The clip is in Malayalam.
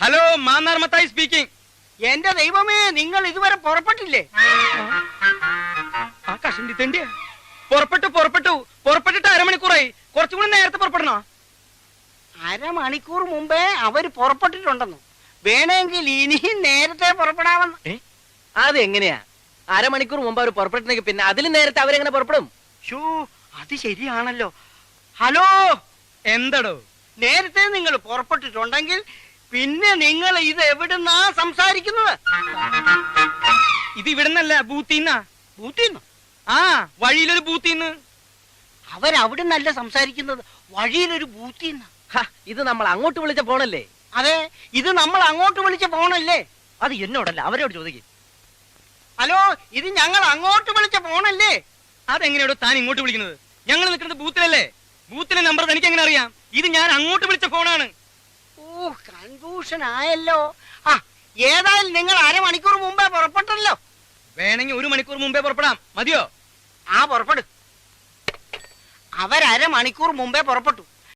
Hello Mannar Mathai speaking. എന്റെ ദൈവമേ, നിങ്ങൾ ഇതുവരെ പുറപ്പെട്ടില്ലേ? ആ കഷണ്ടി തെണ്ടിയ പുറപ്പെട്ടിട്ട് അരമണിക്കൂറായി. കുറച്ചുകൂടി നേരത്തെ പുറപ്പെടണോ? അരമണിക്കൂർ മുമ്പേ അവര് പുറപ്പെട്ടിട്ടുണ്ടെന്നു. വേണമെങ്കിൽ ഇനിയും നേരത്തെ പുറപ്പെടാമെന്ന്. അതെങ്ങനെയാ? അരമണിക്കൂർ മുമ്പ് അവർ പുറപ്പെട്ടെങ്കിൽ പിന്നെ അതിലും നേരത്തെ അവരെങ്ങനെ പുറപ്പെടും? ഷോ, അത് ശരിയാണല്ലോ. ഹലോ, എന്തടോ? നേരത്തെ നിങ്ങൾ പുറപ്പെട്ടിട്ടുണ്ടെങ്കിൽ പിന്നെ നിങ്ങൾ ഇത് എവിടുന്നാ സംസാരിക്കുന്നത്? ഇത് ഇവിടുന്നല്ല, ബൂത്തിന്നാ. ബൂത്തിന്ന്? ആ, വഴിയിലൊരു ബൂത്തിന്ന്. അവരവിടുന്നല്ല സംസാരിക്കുന്നത്, വഴിയിലൊരു ബൂത്തിന്ന്. ഇത് നമ്മൾ അങ്ങോട്ട് വിളിച്ച ഫോണല്ലേ? അതെ, ഇത് നമ്മൾ അങ്ങോട്ട് വിളിച്ച ഫോണല്ലേ? അത് എന്നോടല്ല, അവരോട് ചോദിക്കും. ഹലോ, ഇത് ഞങ്ങൾ അങ്ങോട്ട് വിളിച്ച ഫോണല്ലേ? അതെങ്ങനെയാടോ താൻ ഇങ്ങോട്ട് വിളിക്കുന്നത്? ഞങ്ങൾ നിൽക്കുന്നത് ബൂത്തിലല്ലേ. ബൂത്തിലെ നമ്പർ തനിക്ക് എങ്ങനെ അറിയാം? ഇത് ഞാൻ അങ്ങോട്ട് വിളിച്ച ഫോണാണ്. ഓ, കൺഫ്യൂഷൻ ആയല്ലോ. ആ, ഏതായാലും നിങ്ങൾ അരമണിക്കൂർ മുമ്പേ പുറപ്പെട്ടല്ലോ. വേണമെങ്കിൽ 1 മണിക്കൂർ മുമ്പേ പുറപ്പെടാം. മതിയോ? ആ, പുറപ്പെടു. അവരമണിക്കൂർ മുമ്പേ പുറപ്പെട്ടു.